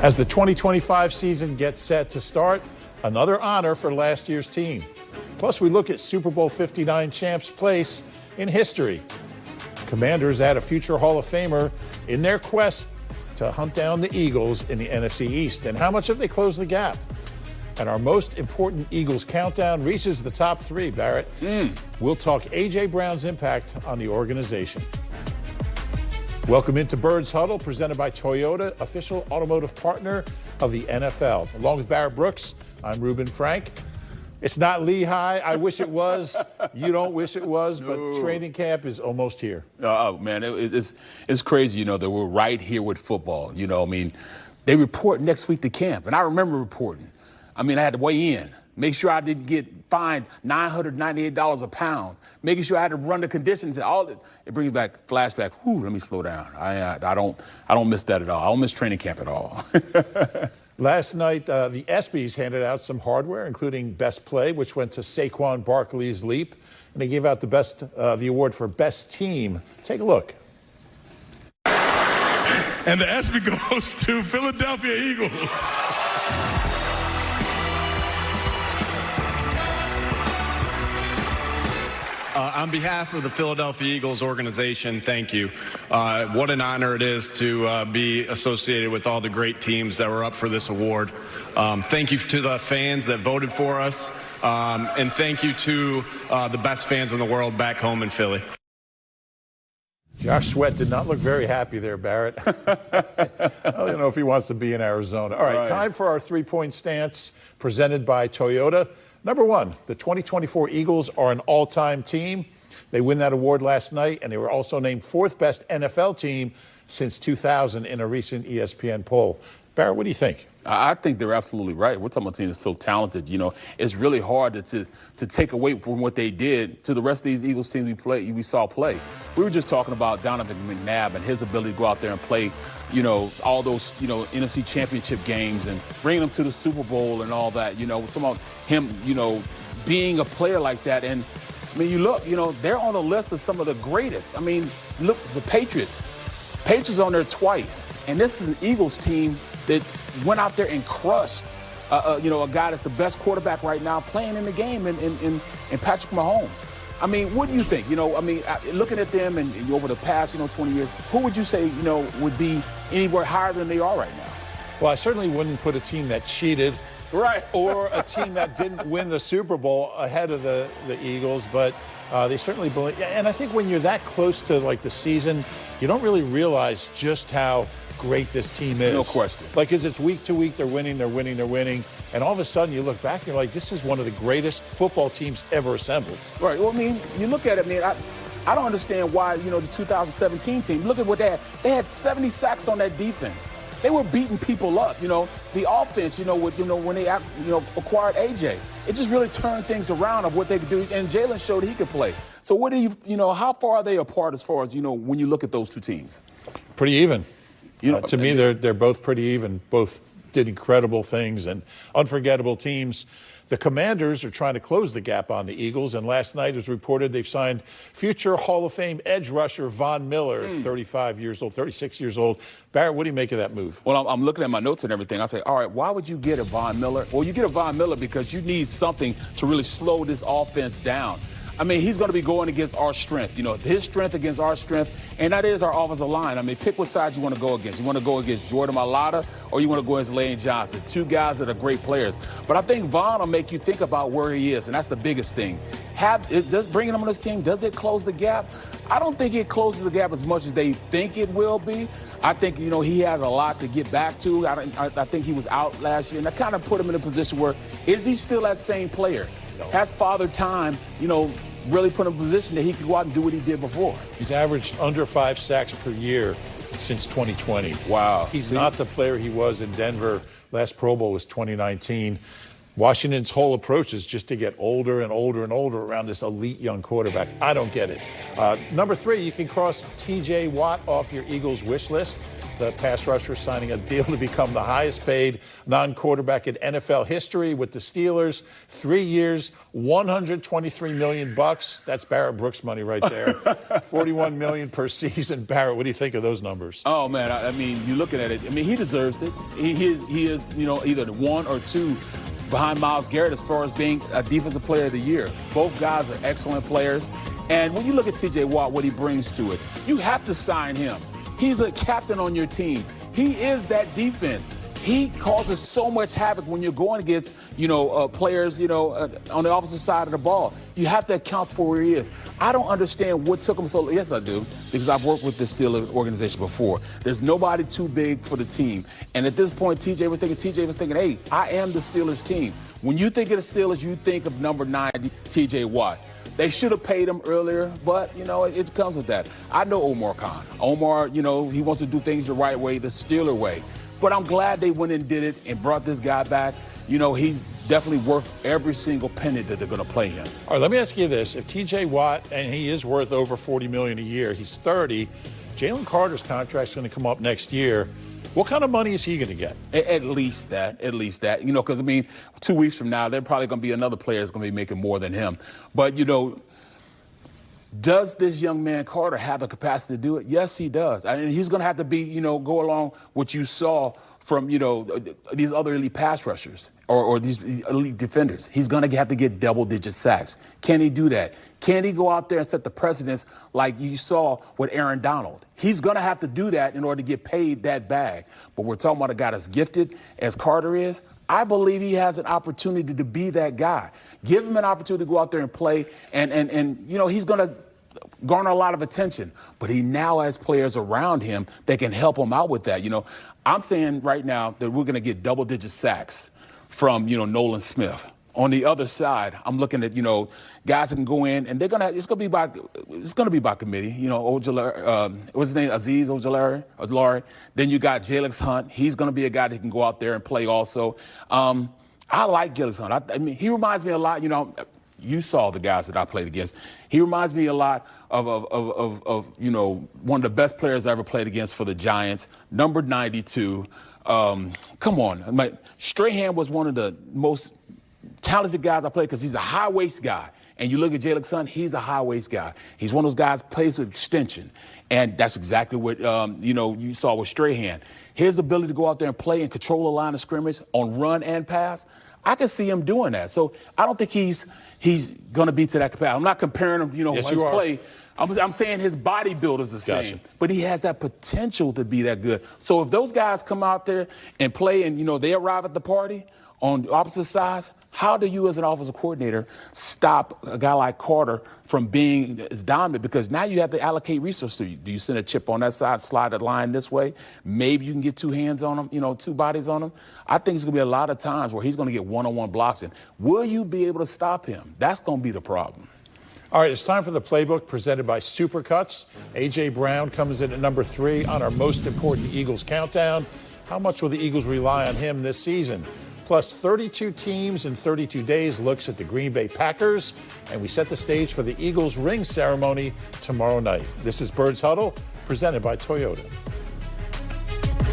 As the 2025 season gets set to start, another honor for last year's team. Plus, we look at Super Bowl 59 champs' place in history. Commanders add a future Hall of Famer in their quest to hunt down the Eagles in the NFC East. And how much have they closed the gap? And our most important Eagles countdown reaches the top three, Barrett. We'll talk A.J. Brown's impact on the organization. Welcome into Birds Huddle, presented by Toyota, official automotive partner of the NFL. Along with Barrett Brooks, I'm Reuben Frank. It's not Lehigh. I wish it was. You don't wish it was, but training camp is almost here. Oh, man, it's crazy, that we're right here with football. They report next week to camp, and I remember reporting. I had to weigh in, make sure I didn't get fined $998 a pound, making sure I had to run the conditions and all that. It brings back flashback. Let me slow down. I don't miss that at all. I don't miss training camp at all. Last night, the ESPYs handed out some hardware, including Best Play, which went to Saquon Barkley's leap, and they gave out the award for Best Team. Take a look. And the ESPY goes to Philadelphia Eagles. On behalf of the Philadelphia Eagles organization, thank you. What an honor it is to be associated with all the great teams that were up for this award. Thank you to the fans that voted for us, and thank you to the best fans in the world back home in Philly. Josh Sweat did not look very happy there, Barrett. I don't know if he wants to be in Arizona. All right, time for our three-point stance presented by Toyota. Number one, the 2024 Eagles are an all-time team. They win that award last night, and they were also named fourth best NFL team since 2000 in a recent ESPN poll. Barrett, what do you think? I think they're absolutely right. We're talking about a team that's so talented. It's really hard to take away from what they did to the rest of these Eagles teams we saw play. We were just talking about Donovan McNabb and his ability to go out there and play, all those, NFC championship games and bringing them to the Super Bowl and all that. We're talking about him, being a player like that. And, you look, they're on the list of some of the greatest. Look, the Patriots on there twice. And this is an Eagles team that went out there and crushed, a guy that's the best quarterback right now playing in the game in Patrick Mahomes. What do you think? Looking at them and over the past, 20 years, who would you say, would be anywhere higher than they are right now? Well, I certainly wouldn't put a team that cheated. Right. Or a team that didn't win the Super Bowl ahead of the Eagles, but they certainly believe. And I think when you're that close to the season, you don't really realize just how great this team is. No question. Because it's week to week, they're winning. And all of a sudden you look back and you're like, this is one of the greatest football teams ever assembled. Right. Well, you look at it, I don't understand why, the 2017 team, look at what they had. They had 70 sacks on that defense. They were beating people up, The offense, when they acquired AJ, it just really turned things around of what they could do. And Jalen showed he could play. So what do how far are they apart as far as, when you look at those two teams? Pretty even. To me, they're both pretty even. Both did incredible things and unforgettable teams. The Commanders are trying to close the gap on the Eagles, and last night it was reported they've signed future Hall of Fame edge rusher Von Miller, 36 years old. Barrett, what do you make of that move? Well, I'm looking at my notes and everything. I say, all right, why would you get a Von Miller? Well, you get a Von Miller because you need something to really slow this offense down. He's going to be going against our strength, his strength against our strength, and that is our offensive line. Pick what side you want to go against. You want to go against Jordan Mailata or you want to go against Lane Johnson, two guys that are great players. But I think Von will make you think about where he is, and that's the biggest thing. Does bringing him on this team, does it close the gap? I don't think it closes the gap as much as they think it will be. I think, he has a lot to get back to. I think he was out last year, and that kind of put him in a position where, is he still that same player? Has Father Time, really put him in a position that he could go out and do what he did before? He's averaged under 5 sacks per year since 2020. Wow. He's not the player he was in Denver. Last Pro Bowl was 2019. Washington's whole approach is just to get older and older and older around this elite young quarterback. I don't get it. Number 3, you can cross T.J. Watt off your Eagles wish list. the pass rusher signing a deal to become the highest paid non-quarterback in NFL history with the Steelers. 3 years, $123 million. That's Barrett Brooks money right there. $41 million per season. Barrett, what do you think of those numbers? Oh, man, I mean, you're looking at it. I mean, he deserves it. He is, either one or two behind Myles Garrett as far as being a defensive player of the year. Both guys are excellent players. And when you look at T.J. Watt, what he brings to it, you have to sign him. He's a captain on your team. He is that defense. He causes so much havoc when you're going against, players, on the opposite side of the ball. You have to account for where he is. I don't understand what took him so long. Yes, I do, because I've worked with the Steelers organization before. There's nobody too big for the team. And at this point, TJ was thinking, hey, I am the Steelers team. When you think of the Steelers, you think of number 90, TJ Watt. They should have paid him earlier, but, it comes with that. I know Omar Khan. Omar, he wants to do things the right way, the Steeler way. But I'm glad they went and did it and brought this guy back. He's definitely worth every single penny that they're going to play him. All right, let me ask you this. If T.J. Watt, and he is worth over $40 million a year, he's 30, Jalen Carter's contract's going to come up next year. What kind of money is he going to get? At least that. Because, 2 weeks from now, there's probably going to be another player that's going to be making more than him. But, does this young man Carter have the capacity to do it? Yes, he does. I mean, he's going to have to be, go along what you saw from, these other elite pass rushers or these elite defenders. He's going to have to get double-digit sacks. Can he do that? Can he go out there and set the precedence like you saw with Aaron Donald? He's going to have to do that in order to get paid that bag. But we're talking about a guy that's gifted as Carter is. I believe he has an opportunity to be that guy. Give him an opportunity to go out there and play, and he's going to garner a lot of attention. But he now has players around him that can help him out with that. I'm saying right now that we're going to get double-digit sacks from, Nolan Smith. On the other side, I'm looking at, guys that can go in, and it's going to be by committee. Ojulari, what's his name? Azeez Ojulari. Then you got Jalen Hunt. He's going to be a guy that can go out there and play also. I like Jalen Hunt. He reminds me a lot, you saw the guys that I played against. He reminds me a lot of one of the best players I ever played against for the Giants, number 92. Come on. Strahan was one of the most talented guys I played because he's a high-waist guy. And you look at Jalen Hunt, he's a high-waist guy. He's one of those guys plays with extension. And that's exactly what, you saw with Strahan. His ability to go out there and play and control the line of scrimmage on run and pass, I can see him doing that. So I don't think he's going to be to that capacity. I'm not comparing him, yes, his play. I'm saying his body build is the same. But he has that potential to be that good. So if those guys come out there and play and, they arrive at the party on the opposite sides, how do you as an offensive coordinator stop a guy like Carter from being as dominant? Because now you have to allocate resources to you. Do you send a chip on that side, slide that line this way? Maybe you can get two hands on him, two bodies on him. I think there's going to be a lot of times where he's going to get one-on-one blocks in. Will you be able to stop him? That's going to be the problem. All right, it's time for the playbook presented by Supercuts. A.J. Brown comes in at number 3 on our most important Eagles countdown. How much will the Eagles rely on him this season? Plus, 32 teams in 32 days looks at the Green Bay Packers, and we set the stage for the Eagles ring ceremony tomorrow night. This is Birds Huddle, presented by Toyota.